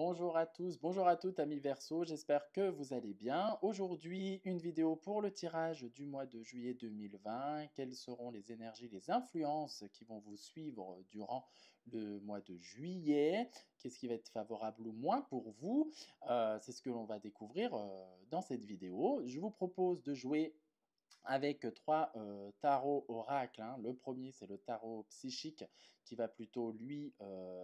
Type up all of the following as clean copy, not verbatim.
Bonjour à tous, bonjour à toutes amis Verseau, j'espère que vous allez bien. Aujourd'hui, une vidéo pour le tirage du mois de juillet 2020. Quelles seront les énergies, les influences qui vont vous suivre durant le mois de juillet? Qu'est-ce qui va être favorable ou moins pour vous? C'est ce que l'on va découvrir dans cette vidéo. Je vous propose de jouer avec trois tarots oracles, hein. Le premier, c'est le tarot psychique qui va plutôt, lui,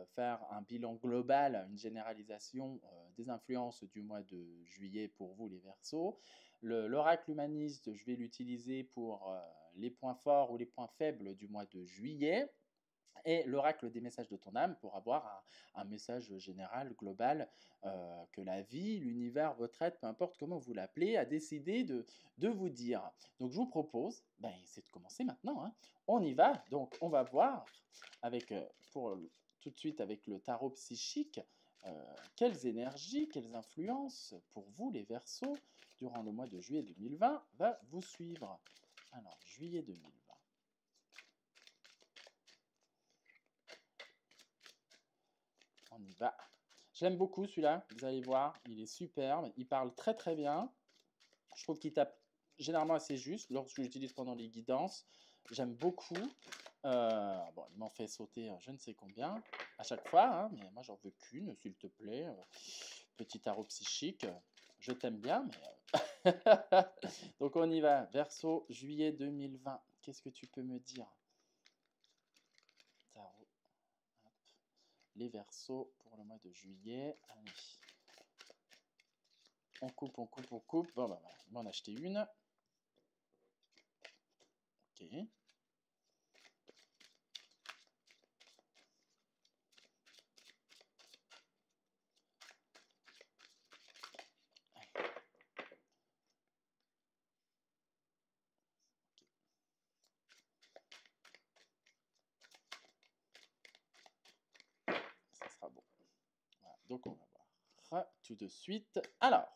faire un bilan global, une généralisation des influences du mois de juillet pour vous, les Verseaux. L'oracle humaniste, je vais l'utiliser pour les points forts ou les points faibles du mois de juillet. Et l'oracle des messages de ton âme pour avoir un message général, global, que la vie, l'univers, votre être, peu importe comment vous l'appelez, a décidé de vous dire. Donc je vous propose, ben, c'est de commencer maintenant, hein. On y va, donc on va voir, avec, tout de suite avec le tarot psychique, quelles énergies, quelles influences pour vous les Verseaux durant le mois de juillet 2020 va vous suivre. Alors, juillet 2020. On y va. J'aime beaucoup celui-là, vous allez voir, il est superbe, il parle très très bien. Je trouve qu'il tape généralement assez juste lorsque je l'utilise pendant les guidances. J'aime beaucoup. Bon, il m'en fait sauter je ne sais combien à chaque fois, hein, mais moi j'en veux qu'une, s'il te plaît. Petit tarot psychique, je t'aime bien, mais... Donc on y va, Verseau, juillet 2020. Qu'est-ce que tu peux me dire? Tarot. Les Verseaux pour le mois de juillet. Allez. On coupe, on coupe, on coupe. Bon, bah, voilà. On va en acheter une. Ok. Ça sera bon. Voilà. Donc, on va voir tout de suite. Alors,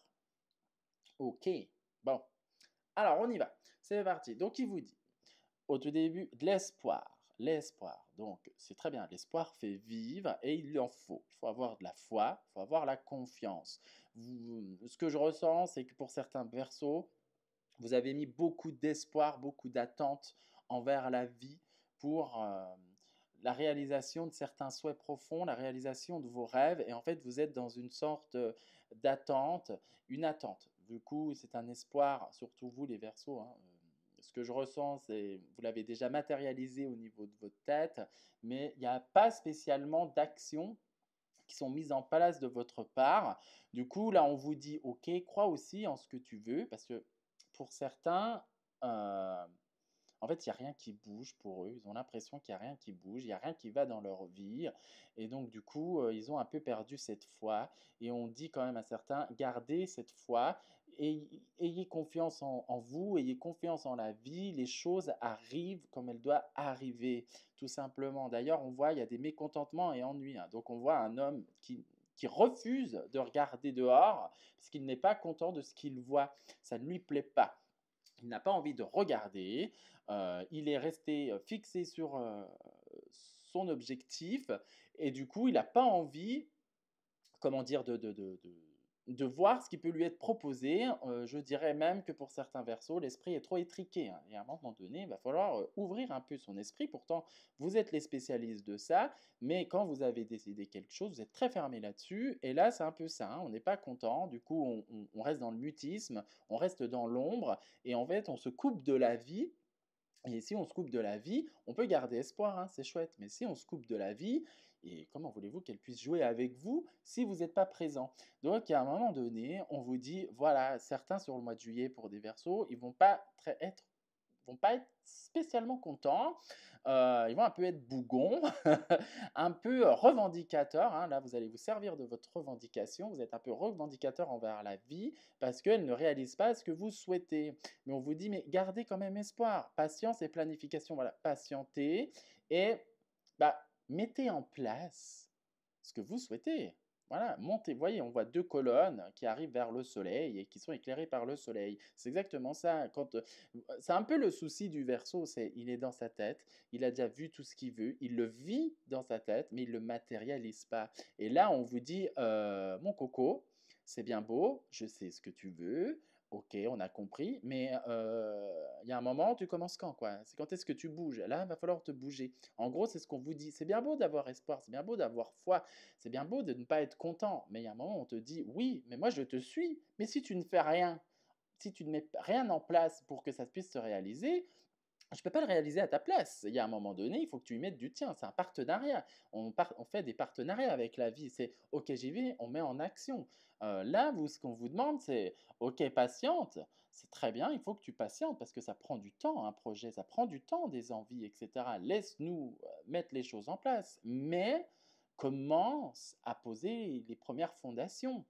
ok. Bon. Alors, on y va. C'est parti. Donc, il vous dit, au tout début, de l'espoir. L'espoir. Donc, c'est très bien. L'espoir fait vivre et il en faut. Il faut avoir de la foi, il faut avoir la confiance. Ce que je ressens, c'est que pour certains Verseaux, vous avez mis beaucoup d'espoir, beaucoup d'attente envers la vie pour la réalisation de certains souhaits profonds, la réalisation de vos rêves. Et en fait, vous êtes dans une sorte d'attente, une attente. Du coup, c'est un espoir, surtout vous les Verseaux, hein. Ce que je ressens, c'est vous l'avez déjà matérialisé au niveau de votre tête, mais il n'y a pas spécialement d'action qui sont mises en place de votre part. Du coup, là, on vous dit, OK, crois aussi en ce que tu veux, parce que pour certains, en fait, il n'y a rien qui bouge pour eux. Ils ont l'impression qu'il n'y a rien qui bouge, il n'y a rien qui va dans leur vie. Et donc, du coup, ils ont un peu perdu cette foi. Et on dit quand même à certains, gardez cette foi, et ayez confiance en vous, ayez confiance en la vie. Les choses arrivent comme elles doivent arriver, tout simplement. D'ailleurs, on voit, il y a des mécontentements et ennuis, hein. Donc, on voit un homme qui refuse de regarder dehors parce qu'il n'est pas content de ce qu'il voit. Ça ne lui plaît pas. Il n'a pas envie de regarder, il est resté fixé sur son objectif et du coup, il n'a pas envie, comment dire, de voir ce qui peut lui être proposé. Je dirais même que pour certains Verseaux, l'esprit est trop étriqué, hein, et à un moment donné, il va falloir ouvrir un peu son esprit. Pourtant, vous êtes les spécialistes de ça, mais quand vous avez décidé quelque chose, vous êtes très fermé là-dessus. Et là, c'est un peu ça, hein, on n'est pas content. Du coup, on reste dans le mutisme, on reste dans l'ombre, et en fait, on se coupe de la vie. Et si on se coupe de la vie, on peut garder espoir, hein, c'est chouette. Mais si on se coupe de la vie, et comment voulez-vous qu'elle puisse jouer avec vous si vous n'êtes pas présent? Donc, à un moment donné, on vous dit, voilà, certains sur le mois de juillet pour des Verseaux, ils vont pas être spécialement contents. Ils vont un peu être bougons, un peu revendicateurs, hein. Là, vous allez vous servir de votre revendication. Vous êtes un peu revendicateur envers la vie parce qu'elle ne réalise pas ce que vous souhaitez. Mais on vous dit, mais gardez quand même espoir. Patience et planification. Voilà, patientez et bah, mettez en place ce que vous souhaitez. Voilà, montez. Vous voyez, on voit deux colonnes qui arrivent vers le soleil et qui sont éclairées par le soleil. C'est exactement ça. C'est un peu le souci du Verseau, c'est il est dans sa tête, il a déjà vu tout ce qu'il veut, il le vit dans sa tête, mais il ne le matérialise pas. Et là, on vous dit, mon coco, c'est bien beau, je sais ce que tu veux, ok, on a compris, mais il y a un moment, tu commences quand, quoi? C'est quand est-ce que tu bouges? Là, il va falloir te bouger. En gros, c'est ce qu'on vous dit. C'est bien beau d'avoir espoir, c'est bien beau d'avoir foi, c'est bien beau de ne pas être content, mais il y a un moment où on te dit, oui, mais moi je te suis, mais si tu ne fais rien, si tu ne mets rien en place pour que ça puisse se réaliser, je ne peux pas le réaliser à ta place. Il y a un moment donné, il faut que tu y mettes du tien. C'est un partenariat. On fait des partenariats avec la vie. C'est OK, j'y vais, on met en action. Là, ce qu'on vous demande, c'est OK, patiente. C'est très bien, il faut que tu patientes parce que ça prend du temps, un projet. Ça prend du temps, des envies, etc. Laisse-nous mettre les choses en place. Mais commence à poser les premières fondations.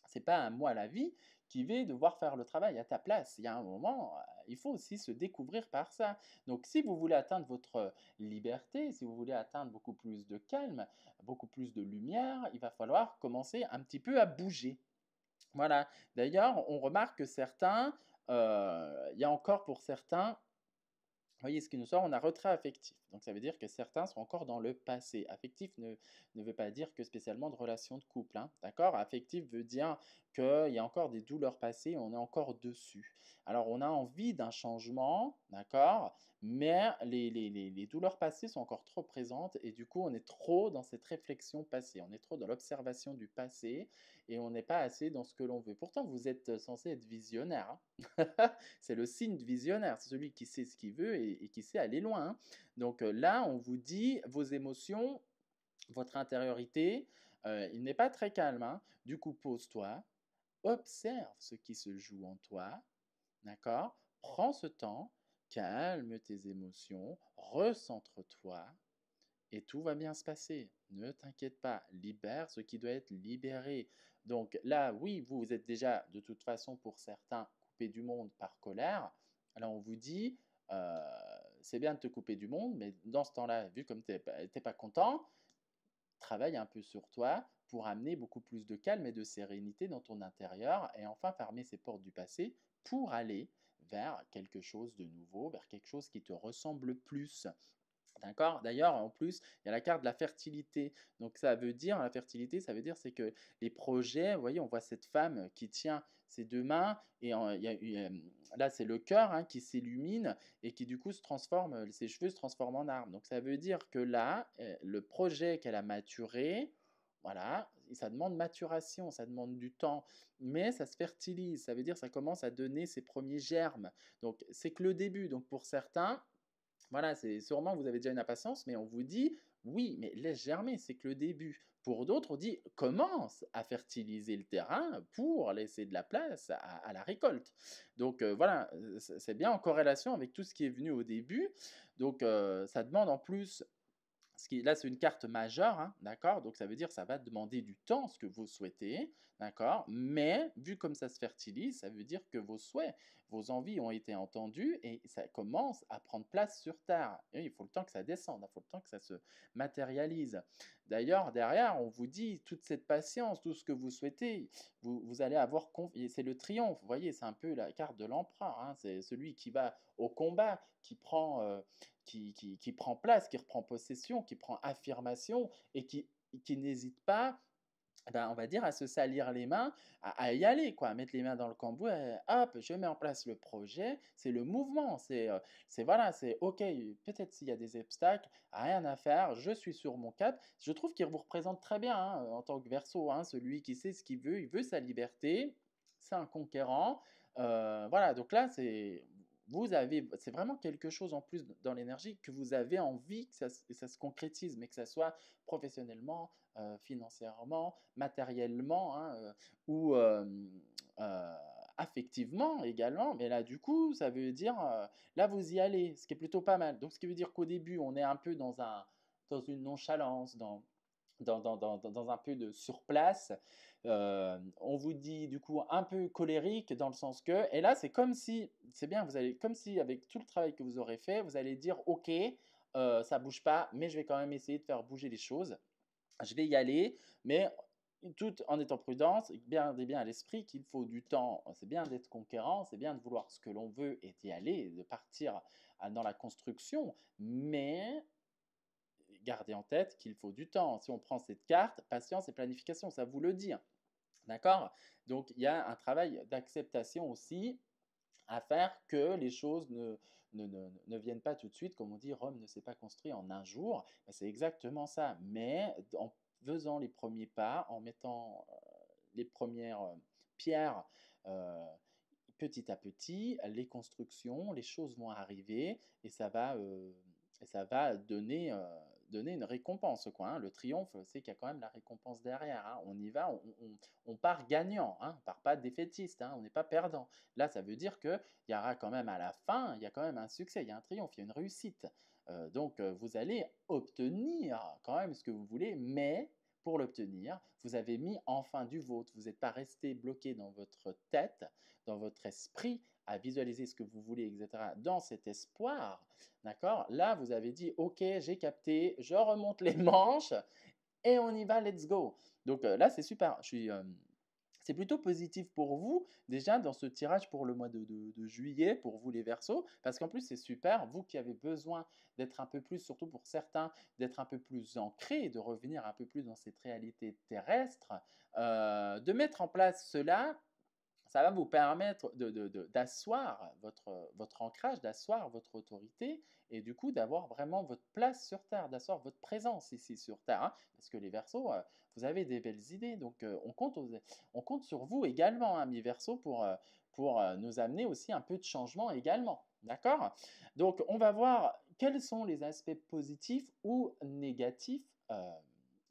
C'est pas à moi la vie qui vais devoir faire le travail à ta place. Il y a un moment, il faut aussi se découvrir par ça. Donc si vous voulez atteindre votre liberté, si vous voulez atteindre beaucoup plus de calme, beaucoup plus de lumière, il va falloir commencer un petit peu à bouger. Voilà. D'ailleurs, on remarque que certains, il y a encore pour certains voyez ce qui nous sort, on a retrait affectif. Donc ça veut dire que certains sont encore dans le passé. Affectif ne veut pas dire que spécialement de relation de couple. Hein, d'accord? Affectif veut dire qu'il y a encore des douleurs passées, on est encore dessus. Alors on a envie d'un changement, d'accord? Mais les douleurs passées sont encore trop présentes et du coup on est trop dans cette réflexion passée, on est trop dans l'observation du passé et on n'est pas assez dans ce que l'on veut. Pourtant vous êtes censé être visionnaire. Hein. C'est le signe de visionnaire, c'est celui qui sait ce qu'il veut et qui sait aller loin. Hein. Donc là, on vous dit vos émotions, votre intériorité, il n'est pas très calme. Hein. Du coup, pose-toi, observe ce qui se joue en toi, d'accord? Prends ce temps, calme tes émotions, recentre-toi et tout va bien se passer. Ne t'inquiète pas, libère ce qui doit être libéré. Donc là, oui, vous êtes déjà de toute façon pour certains coupés du monde par colère. Alors on vous dit, c'est bien de te couper du monde, mais dans ce temps-là, vu comme tu n'es pas content, travaille un peu sur toi pour amener beaucoup plus de calme et de sérénité dans ton intérieur et enfin fermer ces portes du passé pour aller vers quelque chose de nouveau, vers quelque chose qui te ressemble plus. D'accord? D'ailleurs, en plus, il y a la carte de la fertilité. Donc, ça veut dire, la fertilité, ça veut dire, c'est que les projets, vous voyez, on voit cette femme qui tient ses deux mains, et là, c'est le cœur hein, qui s'illumine et qui, du coup, se transforme, ses cheveux se transforment en arbre. Donc, ça veut dire que là, le projet qu'elle a maturé, voilà, ça demande maturation, ça demande du temps, mais ça se fertilise. Ça veut dire que ça commence à donner ses premiers germes. Donc, c'est que le début. Donc, pour certains, voilà, c'est sûrement vous avez déjà une impatience, mais on vous dit oui, mais laisse germer, c'est que le début. Pour d'autres, on dit commence à fertiliser le terrain pour laisser de la place à la récolte. Donc voilà, c'est bien en corrélation avec tout ce qui est venu au début. Donc ça demande en plus là, c'est une carte majeure, hein, d'accord? Donc, ça veut dire que ça va demander du temps, ce que vous souhaitez, d'accord? Mais, vu comme ça se fertilise, ça veut dire que vos souhaits, vos envies ont été entendus et ça commence à prendre place sur Terre. Et il faut le temps que ça descende, il faut le temps que ça se matérialise. D'ailleurs, derrière, on vous dit toute cette patience, tout ce que vous souhaitez, vous allez avoir confiance. C'est le triomphe, vous voyez, c'est un peu la carte de l'empereur, hein, c'est celui qui va au combat, qui prend place, qui reprend possession, qui prend affirmation et qui n'hésite pas, ben, on va dire, à se salir les mains, à y aller, quoi, à mettre les mains dans le cambouis, hop, je mets en place le projet, c'est le mouvement, voilà, c'est ok, peut-être s'il y a des obstacles, rien à faire, je suis sur mon cap. Je trouve qu'il vous représente très bien hein, en tant que Verseau, hein, celui qui sait ce qu'il veut, il veut sa liberté, c'est un conquérant. Voilà, donc là, c'est vraiment quelque chose en plus dans l'énergie que vous avez envie que ça se concrétise, mais que ça soit professionnellement, financièrement, matériellement hein, ou euh, affectivement également. Mais là, du coup, ça veut dire, là, vous y allez, ce qui est plutôt pas mal. Donc, ce qui veut dire qu'au début, on est un peu dans une nonchalance, dans un peu de surplace. On vous dit du coup un peu colérique dans le sens que, et là c'est comme si, c'est bien, vous allez, comme si avec tout le travail que vous aurez fait, vous allez dire ok, ça bouge pas, mais je vais quand même essayer de faire bouger les choses. Je vais y aller, mais tout en étant prudence, gardez bien à l'esprit qu'il faut du temps. C'est bien d'être conquérant, c'est bien de vouloir ce que l'on veut et d'y aller, de partir dans la construction, mais gardez en tête qu'il faut du temps. Si on prend cette carte, patience et planification, ça vous le dit. D'accord? Donc, il y a un travail d'acceptation aussi à faire que les choses ne viennent pas tout de suite. Comme on dit, Rome ne s'est pas construit en un jour. Ben, c'est exactement ça. Mais en faisant les premiers pas, en mettant les premières pierres petit à petit, les constructions, les choses vont arriver et ça va donner une récompense, quoi, hein. Le triomphe, c'est qu'il y a quand même la récompense derrière, hein. On y va, on part gagnant, hein. On part pas défaitiste, hein. On n'est pas perdant. Là, ça veut dire qu'il y aura quand même à la fin, il y a quand même un succès, il y a un triomphe, il y a une réussite. Donc, vous allez obtenir quand même ce que vous voulez, mais pour l'obtenir, vous avez mis enfin du vôtre. Vous n'êtes pas resté bloqué dans votre tête, dans votre esprit, à visualiser ce que vous voulez, etc., dans cet espoir, d'accord? Là, vous avez dit, OK, j'ai capté, je remonte les manches et on y va, let's go. Donc là, c'est super. C'est plutôt positif pour vous, déjà dans ce tirage pour le mois de juillet, pour vous les Verseaux, parce qu'en plus c'est super, vous qui avez besoin d'être un peu plus, surtout pour certains, d'être un peu plus ancré, de revenir un peu plus dans cette réalité terrestre, de mettre en place cela, ça va vous permettre d'asseoir votre ancrage, d'asseoir votre autorité et du coup d'avoir vraiment votre place sur Terre, d'asseoir votre présence ici sur Terre, hein. Parce que les Verseaux, vous avez des belles idées, donc on compte sur vous également, hein, mes Verseaux, pour nous amener aussi un peu de changement également. D'accord? Donc on va voir quels sont les aspects positifs ou négatifs.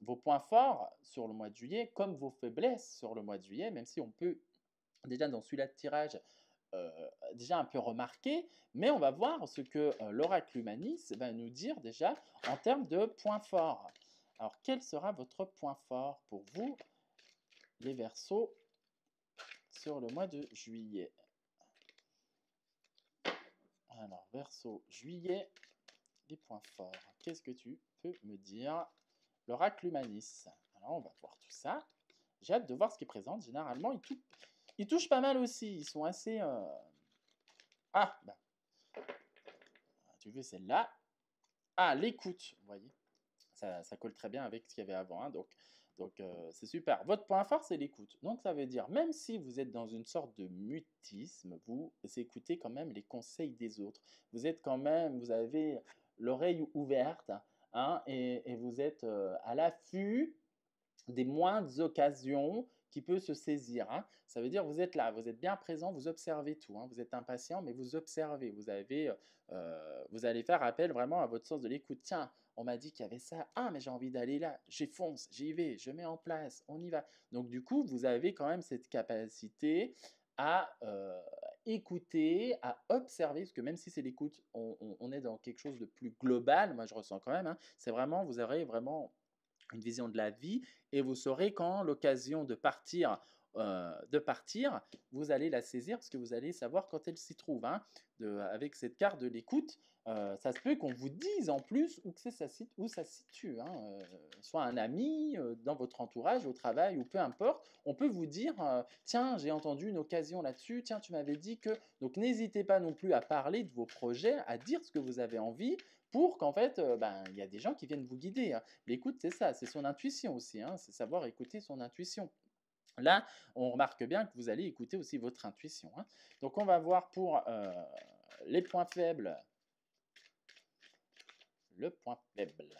Vos points forts sur le mois de juillet, comme vos faiblesses sur le mois de juillet, même si on peut déjà dans celui-là de tirage, déjà un peu remarqué, mais on va voir ce que l'oracle Humanis va nous dire déjà en termes de points forts. Alors, quel sera votre point fort pour vous, les Verseaux, sur le mois de juillet? Alors, Verseau, juillet, les points forts. Qu'est-ce que tu peux me dire, l'oracle Humanis? Alors, on va voir tout ça. J'ai hâte de voir ce qui est présent. Généralement, ils touchent pas mal aussi. Ils sont assez... Ah, bah, tu veux celle-là? Ah, l'écoute, vous voyez, ça colle très bien avec ce qu'il y avait avant, hein, donc c'est super. Votre point fort, c'est l'écoute. Donc ça veut dire, même si vous êtes dans une sorte de mutisme, vous écoutez quand même les conseils des autres. Vous êtes quand même, vous avez l'oreille ouverte, hein, et vous êtes à l'affût des moindres occasions qui peut se saisir, hein. Ça veut dire vous êtes là, vous êtes bien présent, vous observez tout, hein. Vous êtes impatient, mais vous observez. Vous allez faire appel vraiment à votre sens de l'écoute. Tiens, on m'a dit qu'il y avait ça. Ah, mais j'ai envie d'aller là. J'y fonce, j'y vais, je mets en place, on y va. Donc du coup, vous avez quand même cette capacité à écouter, à observer, parce que même si c'est l'écoute, on est dans quelque chose de plus global. Moi, je ressens quand même, hein. C'est vraiment, vous aurez vraiment une vision de la vie et vous saurez quand l'occasion de partir, vous allez la saisir parce que vous allez savoir quand elle s'y trouve, hein. Avec cette carte de l'écoute, ça se peut qu'on vous dise en plus où ça se situe, hein. Soit un ami, dans votre entourage, au travail ou peu importe, on peut vous dire tiens, j'ai entendu une occasion là-dessus, tiens, tu m'avais dit que. Donc n'hésitez pas non plus à parler de vos projets, à dire ce que vous avez envie pour qu'en fait, ben, il y a des gens qui viennent vous guider, hein. L'écoute, c'est ça, c'est son intuition aussi, hein, c'est savoir écouter son intuition. Là, on remarque bien que vous allez écouter aussi votre intuition, hein. Donc, on va voir pour les points faibles. Le point faible.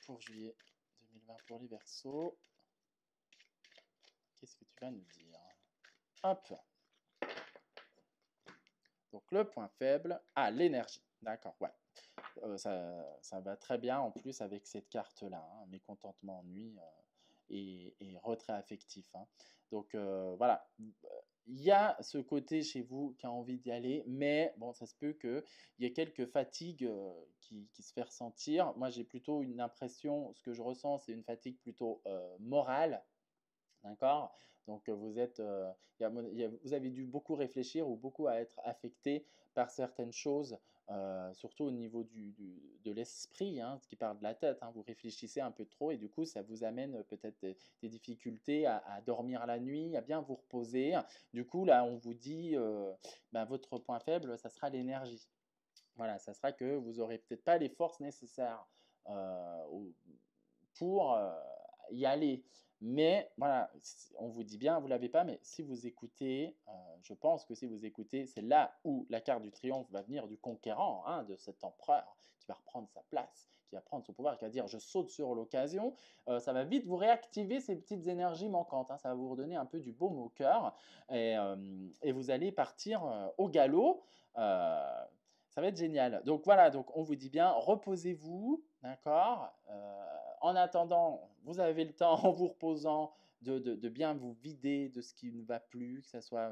Pour juillet 2020 pour les Verseaux. Qu'est-ce que tu vas nous dire? Hop. Donc, le point faible, l'énergie. D'accord, ouais. Ça va très bien en plus avec cette carte-là, hein, mécontentement, ennui et retrait affectif, hein. Donc voilà, il y a ce côté chez vous qui a envie d'y aller, mais bon, ça se peut qu'il y ait quelques fatigues qui se fait ressentir. Moi, j'ai plutôt une impression, ce que je ressens, c'est une fatigue plutôt morale. D'accord? Donc, vous avez dû beaucoup réfléchir ou beaucoup à être affecté par certaines choses surtout au niveau de l'esprit, hein, ce qui part de la tête, hein. Vous réfléchissez un peu trop et du coup, ça vous amène peut-être des difficultés à dormir la nuit, à bien vous reposer. Du coup, là, on vous dit, ben, votre point faible, ça sera l'énergie. Voilà, ça sera que vous n'aurez peut-être pas les forces nécessaires pour y aller. Mais voilà, on vous dit bien, vous ne l'avez pas, mais si vous écoutez, je pense que si vous écoutez, c'est là où la carte du triomphe va venir du conquérant, hein, de cet empereur qui va reprendre sa place, qui va prendre son pouvoir, qui va dire je saute sur l'occasion. Ça va vite vous réactiver ces petites énergies manquantes, hein, ça va vous redonner un peu du baume au cœur et vous allez partir au galop. Ça va être génial. Donc voilà, donc on vous dit bien, reposez-vous, d'accord. En attendant, vous avez le temps, en vous reposant, de bien vous vider de ce qui ne va plus, que ce soit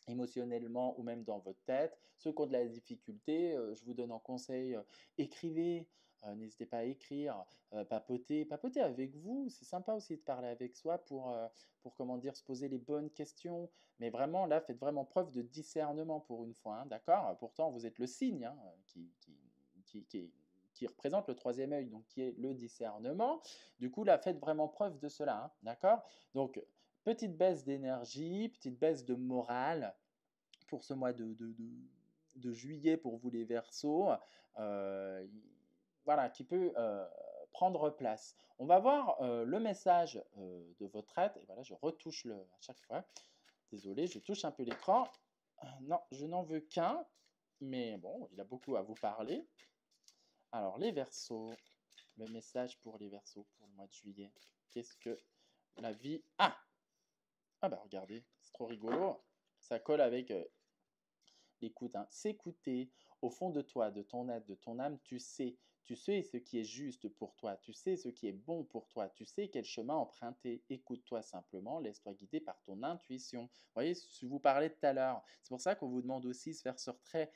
émotionnellement ou même dans votre tête. Ceux qui ont de la difficulté, je vous donne en conseil, écrivez. N'hésitez pas à écrire, papoter avec vous. C'est sympa aussi de parler avec soi pour comment dire, se poser les bonnes questions. Mais vraiment, là, faites vraiment preuve de discernement pour une fois, hein, d'accord? Pourtant, vous êtes le signe hein, qui représente le troisième œil, donc qui est le discernement. Du coup, là, faites vraiment preuve de cela, hein, d'accord? Donc, petite baisse d'énergie, petite baisse de morale pour ce mois de juillet pour vous les Verseaux, voilà, qui peut prendre place. On va voir le message de votre aide. Et voilà, je retouche à chaque fois. Désolé, je touche un peu l'écran. Non, je n'en veux qu'un, mais bon, il a beaucoup à vous parler. Alors, les Verseaux, le message pour les Verseaux pour le mois de juillet. Qu'est-ce que la vie... Ah bah regardez, c'est trop rigolo. Ça colle avec l'écoute, hein. S'écouter au fond de toi, de ton être, de ton âme, tu sais ce qui est juste pour toi, tu sais ce qui est bon pour toi, tu sais quel chemin emprunter. Écoute-toi simplement, laisse-toi guider par ton intuition. Vous voyez, je vous parlais tout à l'heure. C'est pour ça qu'on vous demande aussi de se faire ce retrait,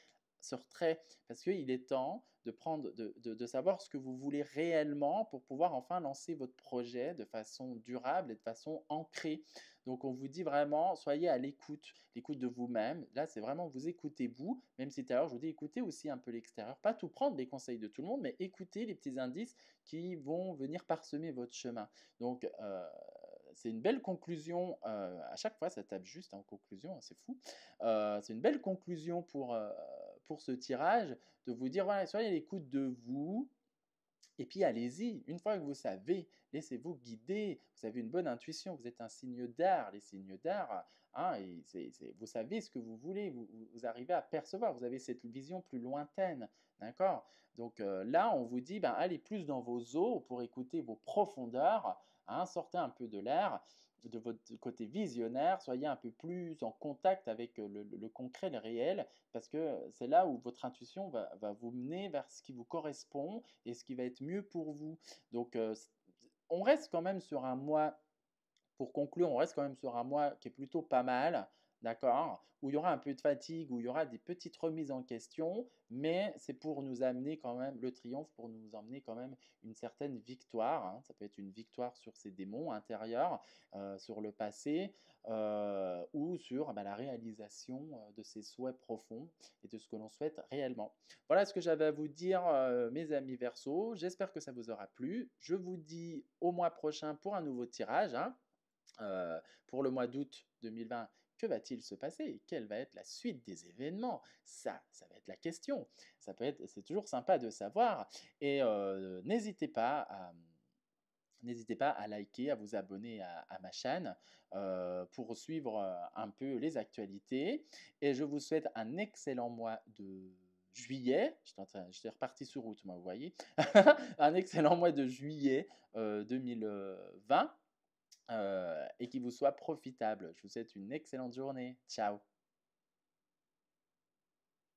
parce qu'il est temps de prendre, de savoir ce que vous voulez réellement pour pouvoir enfin lancer votre projet de façon durable et de façon ancrée. Donc on vous dit vraiment, soyez à l'écoute de vous-même. Là, c'est vraiment vous écoutez vous, même si tout à l'heure je vous dis écoutez aussi un peu l'extérieur, pas tout prendre les conseils de tout le monde, mais écoutez les petits indices qui vont venir parsemer votre chemin. Donc c'est une belle conclusion. À chaque fois, ça tape juste en conclusion, c'est fou. C'est une belle conclusion pour ce tirage, de vous dire, voilà, soyez à l'écoute de vous, et puis allez-y, une fois que vous savez, laissez-vous guider. Vous avez une bonne intuition, vous êtes un signe d'art. Les signes d'art, hein, vous savez ce que vous voulez, vous arrivez à percevoir, vous avez cette vision plus lointaine. D'accord? Donc là, on vous dit, ben, allez plus dans vos eaux pour écouter vos profondeurs, hein, sortez un peu de l'air de votre côté visionnaire, soyez un peu plus en contact avec le concret, le réel, parce que c'est là où votre intuition va vous mener vers ce qui vous correspond et ce qui va être mieux pour vous. Donc, on reste quand même sur un mois, pour conclure, on reste quand même sur un mois qui est plutôt pas mal, d'accord? Où il y aura un peu de fatigue, où il y aura des petites remises en question, mais c'est pour nous amener quand même le triomphe, pour nous emmener quand même une certaine victoire, hein. Ça peut être une victoire sur ses démons intérieurs, sur le passé, ou sur bah, la réalisation de ses souhaits profonds et de ce que l'on souhaite réellement. Voilà ce que j'avais à vous dire, mes amis Verseaux. J'espère que ça vous aura plu. Je vous dis au mois prochain pour un nouveau tirage, hein. Pour le mois d'août 2020, que va-t-il se passer et quelle va être la suite des événements? Ça va être la question. C'est toujours sympa de savoir. Et n'hésitez pas à liker, à vous abonner à ma chaîne pour suivre un peu les actualités. Et je vous souhaite un excellent mois de juillet. J'étais reparti sur août, moi, vous voyez. Un excellent mois de juillet 2020 et qui vous soit profitable. Je vous souhaite une excellente journée. Ciao.